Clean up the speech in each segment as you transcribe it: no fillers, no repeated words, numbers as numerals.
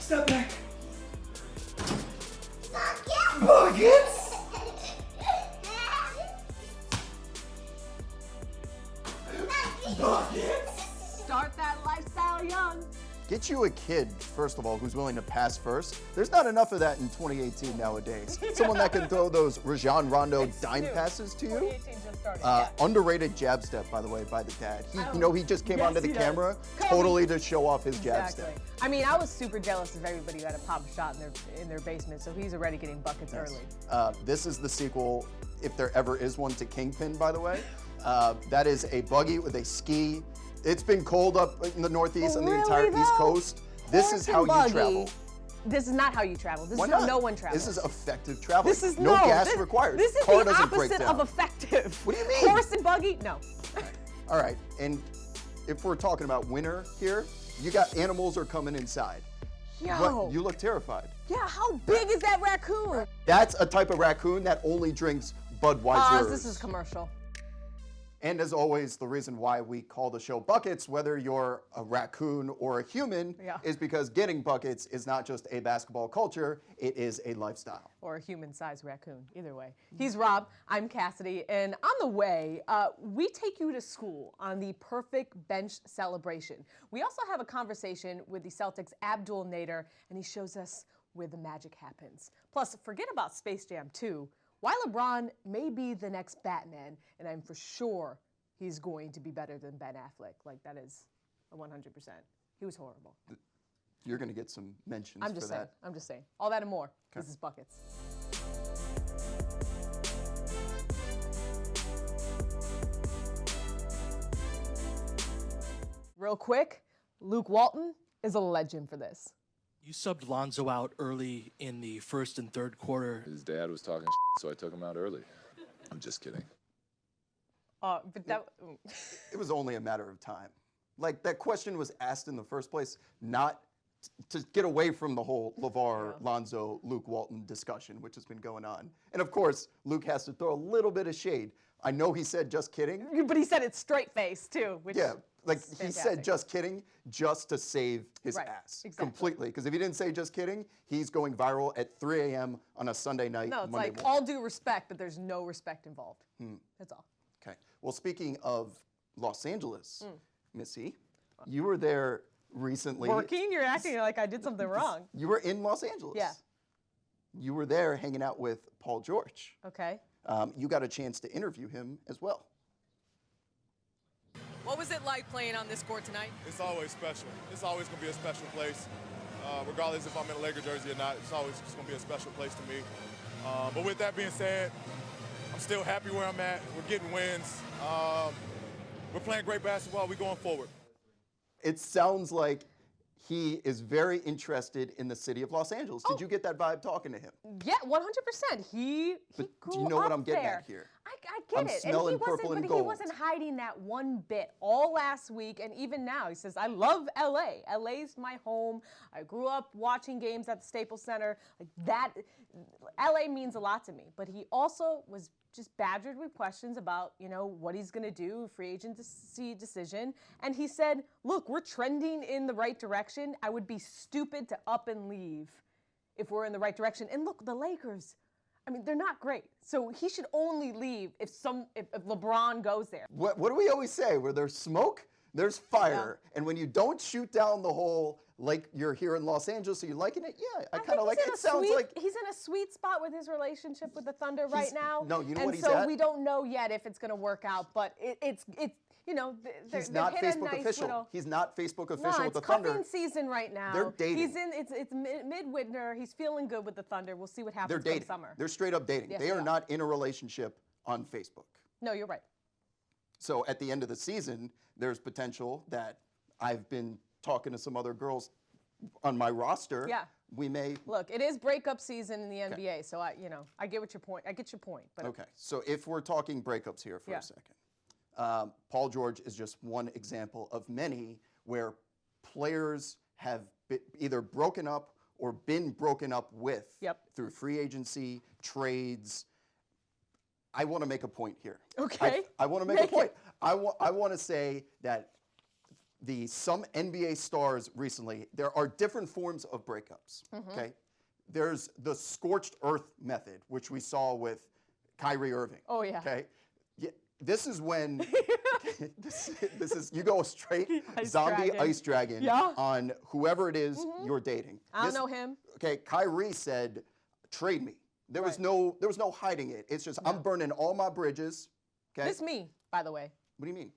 Step back. Buckets! Buckets! Start that lifestyle young. Get you a kid, first of all, who's willing to pass first. There's not enough of that in 2018 nowadays. Someone that can throw those Rajon Rondo dime passes to you. 2018 just started. Underrated jab step, by the way, by the dad. He just came onto the camera totally to show off his jab step. I mean, I was super jealous of everybody who had a pop shot in their basement, so he's already getting buckets early. This is the sequel, if there ever is one, to Kingpin, by the way. That is a buggy with a ski. It's been cold up in the Northeast and the entire East Coast. This is how you travel. This is not how you travel. This is how no one travels. This is effective travel. This is no gas required. This is Car the doesn't break opposite down. of effective. What do you mean? Horse and buggy? No. All right, and if we're talking about winter here, you got animals are coming inside. Yo. What? You look terrified. Yeah, how big is that raccoon? That's a type of raccoon that only drinks Budweiser. This is commercial. And as always, the reason why we call the show Buckets, whether you're a raccoon or a human, is because getting buckets is not just a basketball culture, it is a lifestyle. Or a human-sized raccoon, either way. He's Rob, I'm Cassidy, and on the way, we take you to school on the perfect bench celebration. We also have a conversation with the Celtics' Abdel Nader, and he shows us where the magic happens. Plus, forget about Space Jam 2. Why LeBron may be the next Batman, and I'm for sure he's going to be better than Ben Affleck. Like, that is a 100%. He was horrible. You're going to get some mentions I'm just for saying. that. I'm just saying. All that and more. Okay. This is Buckets. Real quick, Luke Walton is a legend for this. You subbed Lonzo out early in the first and third quarter. His dad was talking so I took him out early. I'm just kidding. But that... It was only a matter of time. Like, that question was asked in the first place, not to get away from the whole LeVar, Lonzo, Luke Walton discussion, which has been going on. And of course, Luke has to throw a little bit of shade. I know he said just kidding. But he said it straight face too, which like he said just kidding just to save his ass completely. Because if he didn't say just kidding, he's going viral at 3 a.m. on a Sunday night. No, it's Monday like morning. all due respect, but there's no respect involved. That's all. Okay. Well, speaking of Los Angeles, Missy, you were there recently. Working? You're acting like I did something wrong. You were in Los Angeles. Yeah. You were there hanging out with Paul George. Okay. You got a chance to interview him as well. What was it like playing on this court tonight? It's always special. It's always going to be a special place. Regardless if I'm in a Laker jersey or not, it's always just going to be a special place to me. But with that being said, I'm still happy where I'm at. We're getting wins. We're playing great basketball. We're going forward. It sounds like he is very interested in the city of Los Angeles. Did you get that vibe talking to him? Yeah, 100%. He grew up do you know what I'm getting there. at here? I get I'm it. smelling And purple and he gold. wasn't hiding that one bit all last week and even now. He says, I love LA. LA's my home. I grew up watching games at the Staples Center. Like that, LA means a lot to me. But he also was just badgered with questions about, you know, what he's going to do, free agency decision. And he said, look, we're trending in the right direction. I would be stupid to up and leave if we're in the right direction. And look, the Lakers, I mean, they're not great. So he should only leave if LeBron goes there. What do we always say? Where there's smoke, there's fire. And when you don't shoot down the hole like you're here in Los Angeles, are you liking it? Yeah, I kind of like it. It sounds like he's in a sweet spot with his relationship with the Thunder right now. No, you know what he's at? And at? so we don't know yet if it's going to work out, but it's you know, he's not Facebook official. He's not Facebook official with the Thunder. Thunder. It's cuffing season right now. They're dating. He's in. It's mid-winter. He's feeling good with the Thunder. We'll see what happens. They're dating. Summer. They're straight up dating. Yes, they are not in a relationship on Facebook. No, you're right. So at the end of the season, there's potential that I've been talking to some other girls on my roster. Yeah. We may look. It is breakup season in the NBA, so I get what your point. I get your point. But okay. So if we're talking breakups here for a second, Paul George is just one example of many where players have either broken up or been broken up with through free agency, trades. I want to make a point here. Okay. I want to make a point. I want to say that some NBA stars recently, there are different forms of breakups, okay? There's the scorched earth method, which we saw with Kyrie Irving. Oh, yeah. Okay? Yeah, this is when this is you go straight Ice zombie dragon. ice dragon Yeah. on whoever it is you're dating. I don't know him. Okay, Kyrie said, "Trade me." There was no hiding it. It's just I'm burning all my bridges. Okay? This me, by the way. What do you mean?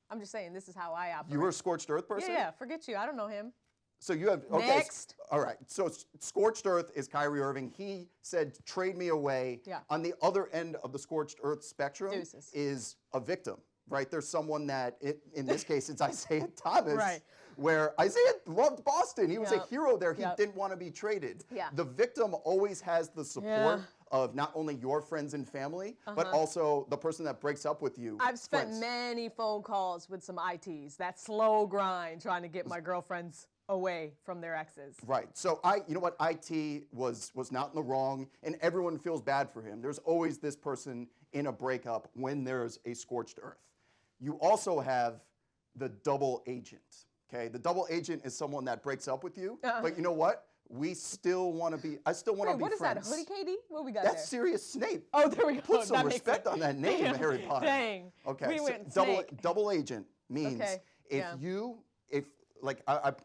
I'm just saying, this is how I operate. You were a scorched earth person? Yeah, forget you. I don't know him. So you have okay. Next. All right. So scorched earth is Kyrie Irving. He said, "Trade me away." Yeah. On the other end of the scorched earth spectrum Deuces. is a victim, right? There's someone that, in this case, it's Isaiah Thomas, Right. where Isaiah loved Boston. He was a Yep. hero there. He Yep. didn't want to be traded. Yeah. The victim always has the support Yeah. of not only your friends and family, but also the person that breaks up with you. I've spent friends. many phone calls with some ITs. That slow grind trying to get my girlfriends away from their exes. Right. So you know what? IT was not in the wrong, and everyone feels bad for him. There's always this person in a breakup when there's a scorched earth. You also have the double agent. Okay, the double agent is someone that breaks up with you, but you know what? I still want to be Wait, what is friends. that? Hoodie KD? What we got That's there? Sirius Snape. Oh, there we go. Put some That makes respect sense. on that name, Damn. Harry Potter. Dang. Okay, We so went snake. double agent means Okay, yeah. if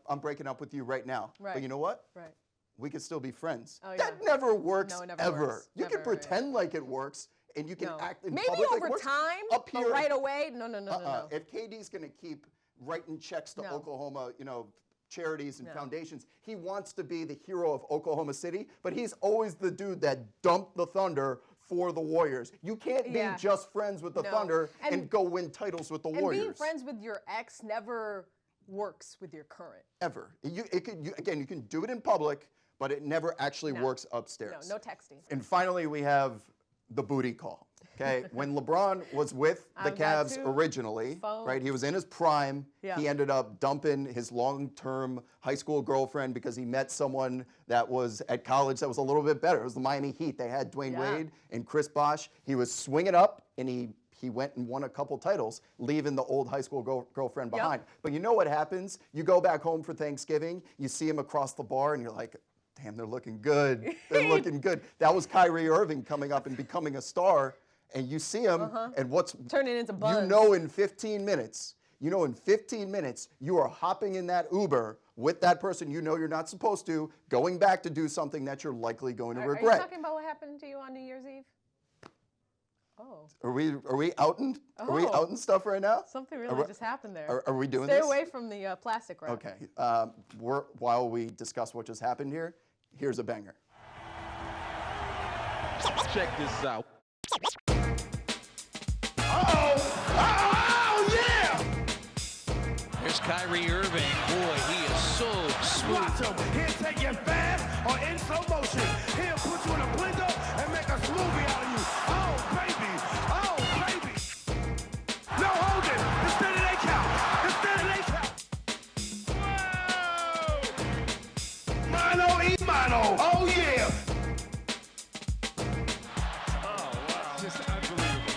I'm breaking up with you right now, but Right. you know what? Right. We could still be friends. Oh, That yeah. never works No, it never ever. works. You can Never, right. pretend like it works, and you can No. act in Maybe public like it over works. time, Up but here, right away, no. If KD's going to keep writing checks to No. Oklahoma, charities and No. foundations, he wants to be the hero of Oklahoma City, but he's always the dude that dumped the Thunder for the Warriors. You can't be Yeah. just friends with the No. Thunder and And- go win titles with the And Warriors. being friends with your ex never works with your current. Ever. You can do it in public, but it never actually No. works upstairs. No texting. And finally, we have the booty call. Okay, when LeBron was with the I've got Cavs two originally, phones. right? He was in his prime. Yeah. He ended up dumping his long-term high school girlfriend because he met someone that was at college that was a little bit better. It was the Miami Heat. They had Dwayne Yeah. Wade and Chris Bosh. He was swinging up, and he went and won a couple titles, leaving the old high school girlfriend Yep. behind. But you know what happens? You go back home for Thanksgiving, you see him across the bar, and you're like, damn, they're looking good. They're looking good. That was Kyrie Irving coming up and becoming a star. And you see him, and what's Turning into buns. you know in 15 minutes, you are hopping in that Uber with that person you know you're not supposed to, going back to do something that you're likely going to Are you regret. talking about what happened to you on New Year's Eve? Oh, Are we outing? Are we Oh. outing stuff right now? something really just happened there. Are we doing Stay this? away from the plastic wrap. Okay. While we discuss what just happened here, here's a banger. Check this out. There's Kyrie Irving. Boy, he is so smooth. Watch him. He'll take you fast or in slow motion. He'll put you in a blender and make a smoothie out of you. Oh, baby. Oh, baby. No holding. Instead of they count. Whoa. Mano e mano. Oh, yeah. Oh, wow. Just unbelievable.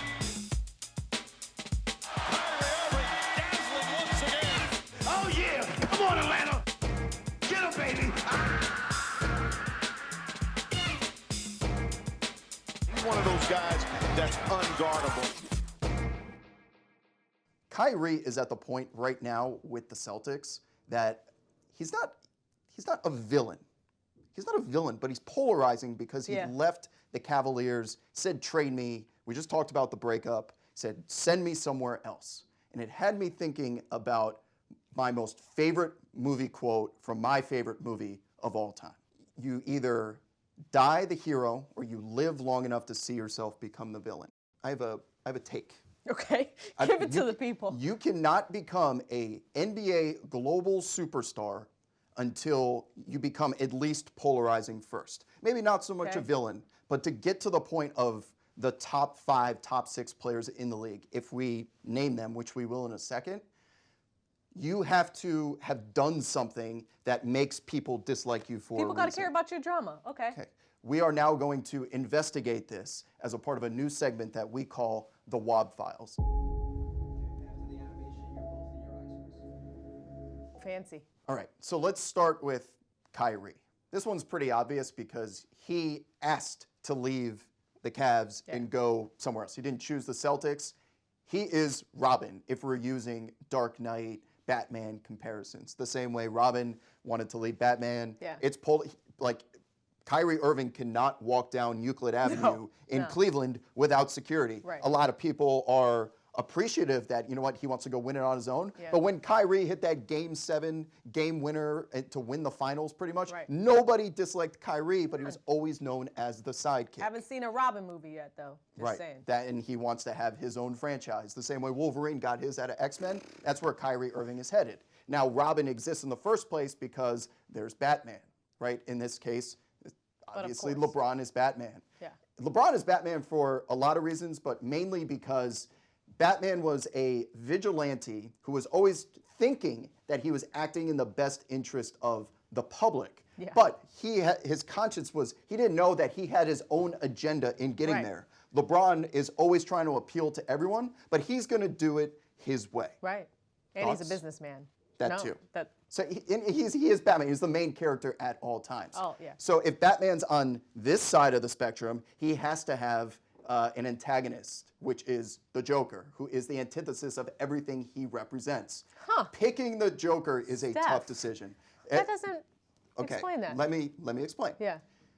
Oh, yeah. Come on, Atlanta. Get him, baby. He's one of those guys that's unguardable. Kyrie is at the point right now with the Celtics that he's not a villain. He's not a villain, but he's polarizing because he Yeah. left the Cavaliers, said trade me. We just talked about the breakup, said send me somewhere else. And it had me thinking about my most favorite movie quote from my favorite movie of all time. You either die the hero or you live long enough to see yourself become the villain. I have a take. Okay, I- give it to you- the people. You cannot become a NBA global superstar until you become at least polarizing first. Maybe not so much a Okay. villain, but to get to the point of the top 5, top 6 players in the league, if we name them, which we will in a second, you have to have done something that makes people dislike you for People a got to reason. care about your drama. Okay. Okay. We are now going to investigate this as a part of a new segment that we call the WOB Files. Fancy. All right, so let's start with Kyrie. This one's pretty obvious because he asked to leave the Cavs and go somewhere else. He didn't choose the Celtics. He is Robin, if we're using Dark Knight, Batman comparisons. The same way Robin wanted to leave Batman. Yeah. It's like Kyrie Irving cannot walk down Euclid Avenue in Cleveland without security. Right. A lot of people are appreciative that, you know what, he wants to go win it on his own. Yeah. But when Kyrie hit that Game 7 game winner to win the finals pretty much, Right. nobody disliked Kyrie, but he was always known as the sidekick. Haven't seen a Robin movie yet, though. Just saying. And he wants to have his own franchise. The same way Wolverine got his out of X-Men, that's where Kyrie Irving is headed. Now, Robin exists in the first place because there's Batman, right? In this case, obviously LeBron is Batman. Yeah. LeBron is Batman for a lot of reasons, but mainly because Batman was a vigilante who was always thinking that he was acting in the best interest of the public. Yeah. But his conscience was, he didn't know that he had his own agenda in getting there. LeBron is always trying to appeal to everyone, but he's going to do it his way. Right. And Thoughts? he's a businessman. That too. So he is Batman. He's the main character at all times. Oh, yeah. So if Batman's on this side of the spectrum, he has to have an antagonist, which is the Joker, who is the antithesis of everything he represents. Picking the Joker is a tough decision. That doesn't explain that. Let me explain. Yeah.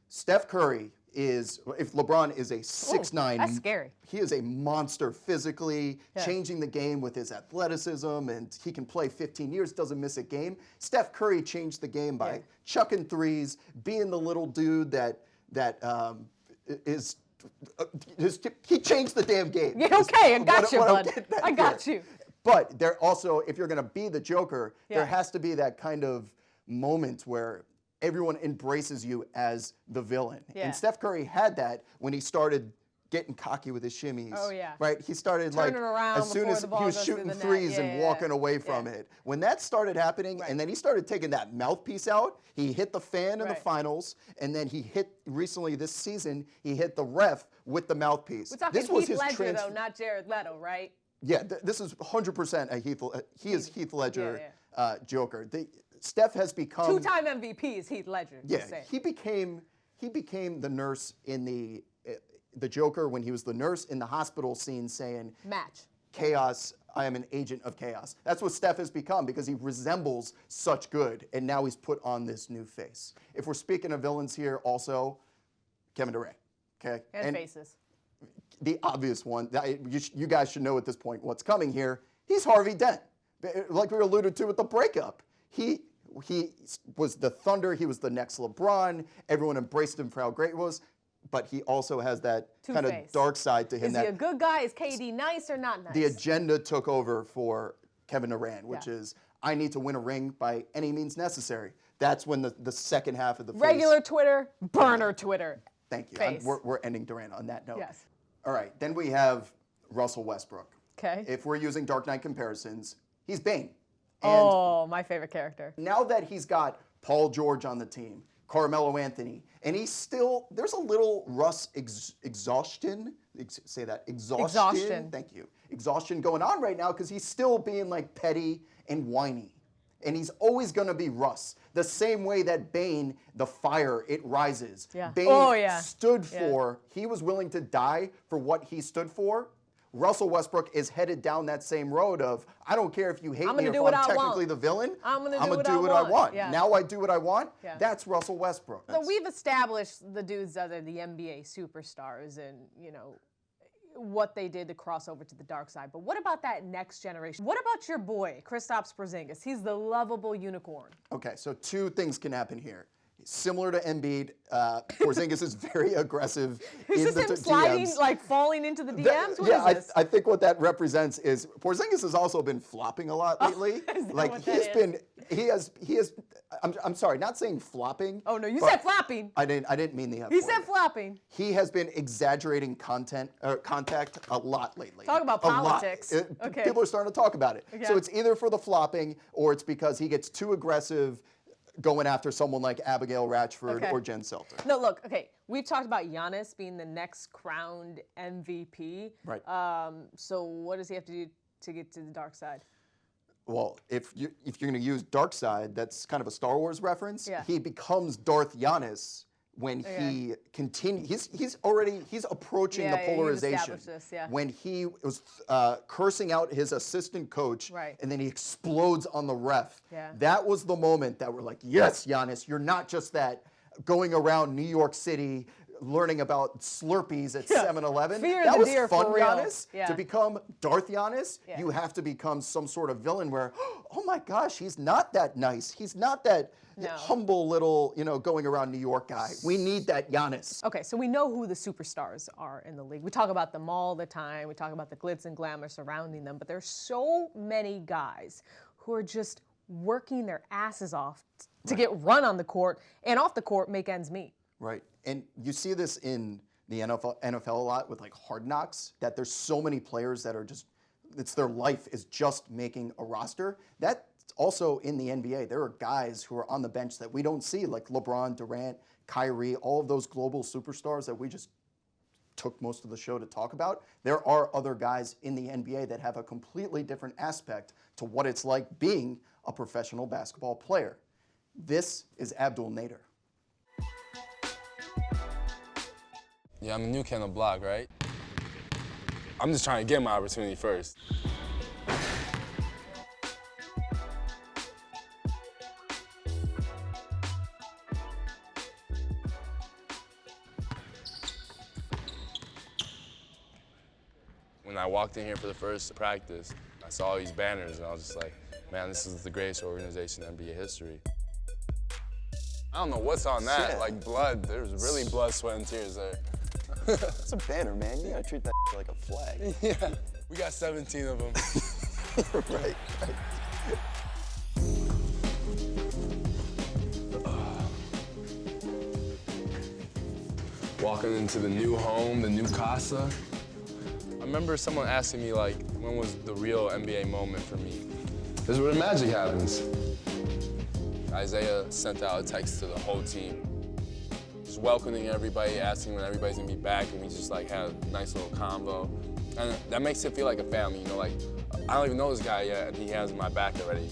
Steph Curry is, if LeBron is a 6'9", that's scary. He is a monster physically, changing the game with his athleticism, and he can play 15 years, doesn't miss a game. Steph Curry changed the game by chucking threes, being the little dude that he changed the damn game. Yeah, okay, I got you, bud. I got you. But there also, if you're going to be the Joker, there has to be that kind of moment where everyone embraces you as the villain. Yeah. And Steph Curry had that when he started getting cocky with his shimmies. Oh, yeah. Right? He started Turning around as soon as before the ball he was goes through shooting the net. threes and walking away from it. When that started happening, and then he started taking that mouthpiece out, he hit the fan in the finals, and then he hit, recently this season, he hit the ref with the mouthpiece. We're talking This was Heath his Ledger, though, not Jared Leto, right? Yeah, this is 100% a he is Heath Ledger Joker. Steph has become Two-time MVP is Heath Ledger. Yeah, he became the nurse in the Joker when he was the nurse in the hospital scene saying, "Match. Chaos, I am an agent of chaos." That's what Steph has become because he resembles such good, and now he's put on this new face. If we're speaking of villains here, also Kevin Durant, okay, and faces. The obvious one, you guys should know at this point what's coming here. He's Harvey Dent, like we alluded to with the breakup. He was the Thunder. He was the next LeBron. Everyone embraced him for how great he was. But he also has that kind of dark side to him. Is he a good guy? Is KD nice or not nice? The agenda took over for Kevin Durant, which is, I need to win a ring by any means necessary. That's when the second half of the regular Twitter, burner Twitter. Thank you. We're ending Durant on that note. Yes. All right. Then we have Russell Westbrook. Okay. If we're using Dark Knight comparisons, he's Bane. And my favorite character. Now that he's got Paul George on the team, Carmelo Anthony, and he's still, there's a little Russ exhaustion. Say that. Exhaustion. Thank you. Exhaustion going on right now because he's still being like petty and whiny. And he's always going to be Russ. The same way that Bane, the fire, it rises. Yeah. Bane stood for, he was willing to die for what he stood for. Russell Westbrook is headed down that same road of, I don't care if you hate me, if I'm technically the villain, I'm going to do what I want. Yeah. Now I do what I want. Yeah. That's Russell Westbrook. So we've established the dudes that are the NBA superstars and, you know, what they did to cross over to the dark side. But what about that next generation? What about your boy, Kristaps Porzingis? He's the lovable unicorn. Okay, so two things can happen here. Similar to Embiid, Porzingis is very aggressive. Is this him sliding, like falling into the DMs? What is this? I think what that represents is Porzingis has also been flopping a lot lately. I'm sorry, not saying flopping. Oh no, you said flopping. I didn't mean the F word. He said flopping. He has been exaggerating contact a lot lately. Talk about politics. Okay. People are starting to talk about it. Okay. So it's either for the flopping or it's because he gets too aggressive going after someone like Abigail Ratchford or Jen Selter. No, look, we've talked about Giannis being the next crowned MVP. Right. So what does he have to do to get to the dark side? Well, if you're going to use Dark Side, that's kind of a Star Wars reference. Yeah. He becomes Darth Giannis when he continues. He's approaching the you've polarization. established this, yeah. When he was cursing out his assistant coach, Right. and then he explodes on the ref. Yeah. That was the moment that we're like, yes, Giannis, you're not just that going around New York City learning about Slurpees at 7-Eleven. Fear That the was deer fun, for real. Giannis. Yeah. To become Darth Giannis, Yeah. you have to become some sort of villain where, oh my gosh, he's not that nice. He's not that humble little, going around New York guy. We need that Giannis. Okay, so we know who the superstars are in the league. We talk about them all the time. We talk about the glitz and glamour surrounding them, but there's so many guys who are just working their asses off to get run on the court and off the court, make ends meet. Right. And you see this in the NFL a lot with like Hard Knocks, that there's so many players that are just, it's their life is just making a roster. That's also in the NBA. There are guys who are on the bench that we don't see, like LeBron, Durant, Kyrie, all of those global superstars that we just took most of the show to talk about. There are other guys in the NBA that have a completely different aspect to what it's like being a professional basketball player. This is Abdel Nader. Yeah, I'm a new kid on the block, right? I'm just trying to get my opportunity first. When I walked in here for the first practice, I saw all these banners and I was just like, man, this is the greatest organization in NBA history. I don't know what's on that, Yeah. like blood. There's really blood, sweat, and tears there. It's a banner, man. You gotta treat that like a flag. Yeah, we got 17 of them. Right. Walking into the new home, the new casa. I remember someone asking me, like, when was the real NBA moment for me? This is where the magic happens. Isaiah sent out a text to the whole team, just welcoming everybody, asking when everybody's gonna be back, and we just like had a nice little convo. And that makes it feel like a family, like, I don't even know this guy yet, and he has my back already.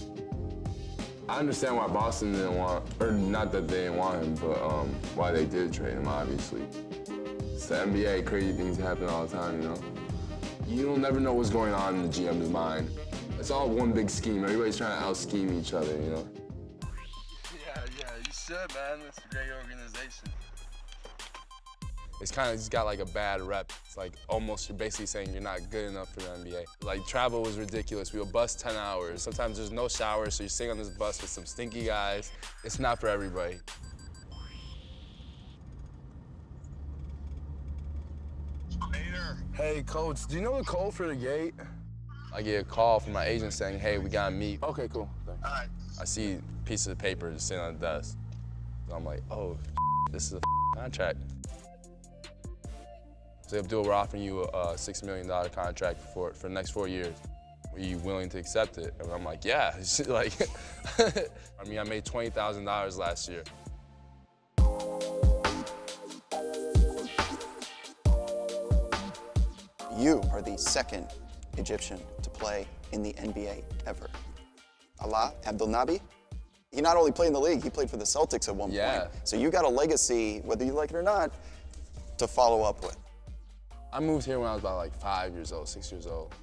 I understand why Boston didn't want, or not that they didn't want him, but why they did trade him, obviously. It's the NBA, crazy things happen all the time, You'll never know what's going on in the GM's mind. It's all one big scheme. Everybody's trying to out-scheme each other, Yeah, you should, man. It's a great organization. It's kind of just got like a bad rep. It's like almost you're basically saying you're not good enough for the NBA. Like travel was ridiculous. We would bus 10 hours. Sometimes there's no showers, so you're sitting on this bus with some stinky guys. It's not for everybody. Hey, coach, do you know the code for the gate? I get a call from my agent saying, hey, we gotta meet. Okay, cool. Thanks. All right. I see pieces of paper just sitting on the desk. So I'm like, oh, this is a contract. Say, Abdul, we're offering you a $6 million contract for the next 4 years. Are you willing to accept it? And I'm like, yeah. Like, I mean, I made $20,000 last year. You are the second Egyptian to play in the NBA ever. Abdel Nader, he not only played in the league, he played for the Celtics at one point. So you got a legacy, whether you like it or not, to follow up with. I moved here when I was about like 5 years old, 6 years old.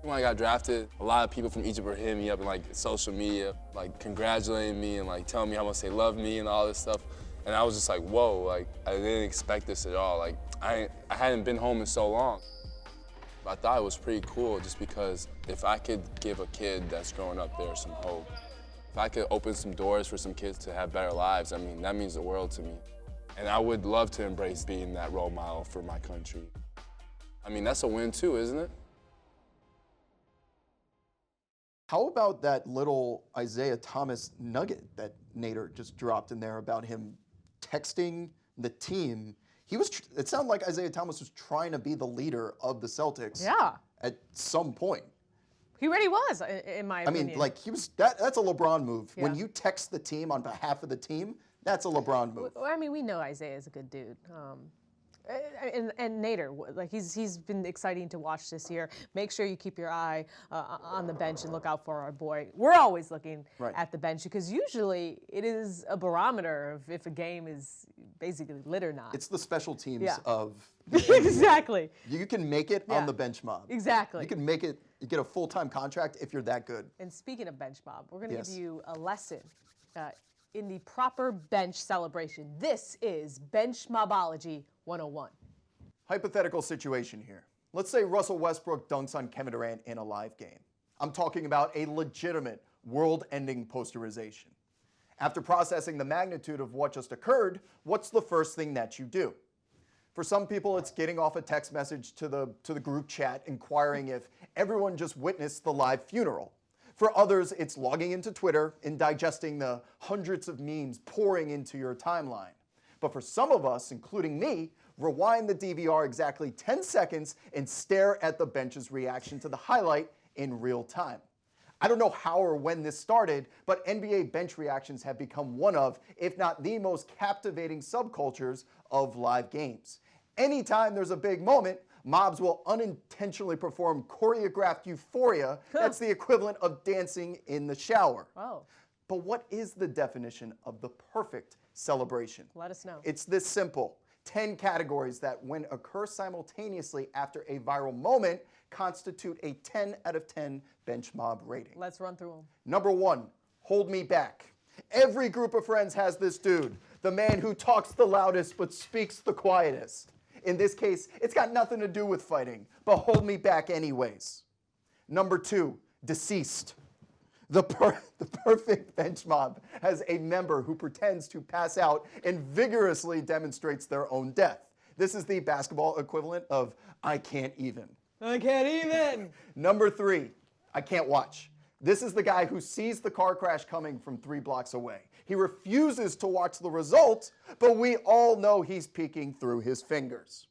When I got drafted, a lot of people from Egypt were hitting me up in like social media, like congratulating me and like telling me how much they love me and all this stuff. And I was just like, whoa, like I didn't expect this at all. Like I hadn't been home in so long. But I thought it was pretty cool just because if I could give a kid that's growing up there some hope, if I could open some doors for some kids to have better lives, I mean, that means the world to me. And I would love to embrace being that role model for my country. I mean, that's a win too, isn't it? How about that little Isaiah Thomas nugget that Nader just dropped in there about him texting the team? It sounded like Isaiah Thomas was trying to be the leader of the Celtics. Yeah. At some point. He already was, in my opinion. I mean, like that's a LeBron move. Yeah. When you text the team on behalf of the team, that's a LeBron move. Well, I mean, we know Isaiah's a good dude. And Nader, like he's been exciting to watch this year. Make sure you keep your eye on the bench and look out for our boy. We're always looking at the bench because usually it is a barometer of if a game is basically lit or not. It's the special teams of exactly. You can make it on the bench mob. Exactly. You can make it. You get a full-time contract if you're that good. And speaking of bench mob, we're going to give you a lesson in the proper bench celebration. This is Benchmobology 101. Hypothetical situation here. Let's say Russell Westbrook dunks on Kevin Durant in a live game. I'm talking about a legitimate world-ending posterization. After processing the magnitude of what just occurred, what's the first thing that you do? For some people, it's getting off a text message to the group chat inquiring if everyone just witnessed the live funeral. For others, it's logging into Twitter and digesting the hundreds of memes pouring into your timeline. But for some of us, including me, rewind the DVR exactly 10 seconds and stare at the bench's reaction to the highlight in real time. I don't know how or when this started, but NBA bench reactions have become one of, if not the most captivating subcultures of live games. Anytime there's a big moment, mobs will unintentionally perform choreographed euphoria that's the equivalent of dancing in the shower. Oh. But what is the definition of the perfect celebration? Let us know. It's this simple. 10 categories that, when occur simultaneously after a viral moment, constitute a 10 out of 10 bench mob rating. Let's run through them. Number 1, hold me back. Every group of friends has this dude, the man who talks the loudest but speaks the quietest. In this case, it's got nothing to do with fighting, but hold me back anyways. Number 2, deceased. The perfect bench mob has a member who pretends to pass out and vigorously demonstrates their own death. This is the basketball equivalent of I can't even. I can't even. Number 3, I can't watch. This is the guy who sees the car crash coming from 3 blocks away. He refuses to watch the result, but we all know he's peeking through his fingers.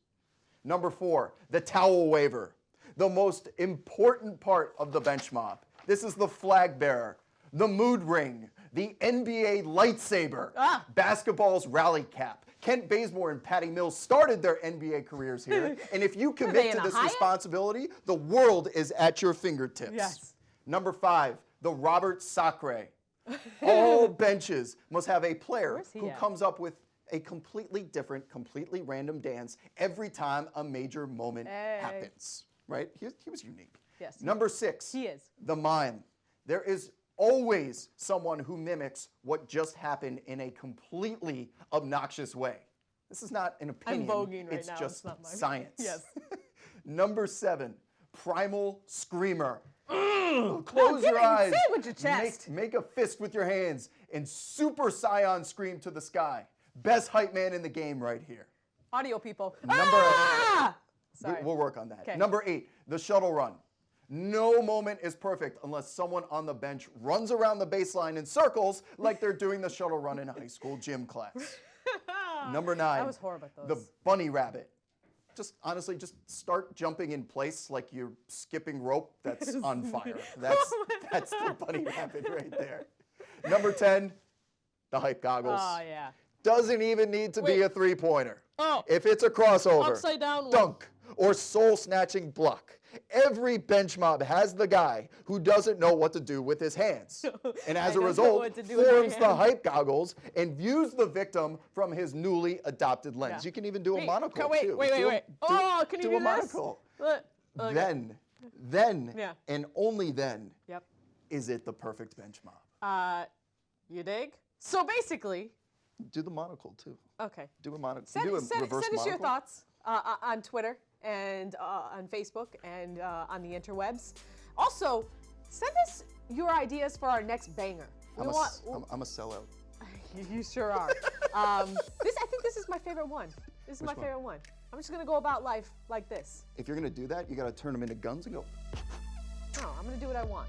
Number 4, the towel waver. The most important part of the bench mob. This is the flag bearer, the mood ring, the NBA lightsaber, basketball's rally cap. Kent Bazemore and Patty Mills started their NBA careers here, and if you commit to this responsibility, the world is at your fingertips. Yes. Number 5, the Robert Sacre. All benches must have a player who comes up with a completely different, completely random dance every time a major moment happens. Right? He was unique. Yes. Number 6, he is. The mime. There is always someone who mimics what just happened in a completely obnoxious way. This is not an opinion. I'm voguing right it's now. just It's not mine. science. Yes. Number 7, primal screamer. Close your eyes. Say it with your chest. Make a fist with your hands and Super Saiyan scream to the sky. Best hype man in the game right here. Audio people. Sorry. We'll work on that. Okay. Number 8, the shuttle run. No moment is perfect unless someone on the bench runs around the baseline in circles like they're doing the shuttle run in high school gym class. Number 9, I was horrible at those. the bunny rabbit. Honestly, just start jumping in place like you're skipping rope that's on fire. That's the bunny rabbit right there. Number 10, the hype goggles. Oh, yeah. Doesn't even need to be a three-pointer. Oh. If it's a crossover, Upside down dunk, or soul-snatching block, every bench mob has the guy who doesn't know what to do with his hands. And as a result, forms the hype goggles and views the victim from his newly adopted lens. Yeah. You can even do a monocle, wait, too. Wait. Oh, can you do a this? monocle. Then, and only then, is it the perfect bench mob. You dig? So basically, do the monocle too. Okay. Do a monocle. Send reverse us monocle. your thoughts on Twitter and on Facebook and on the interwebs. Also, send us your ideas for our next banger. I'm a sellout. You sure are. I think this is my favorite one. This is my favorite one. I'm just gonna go about life like this. If you're gonna do that, you gotta turn them into guns and go. No, I'm gonna do what I want.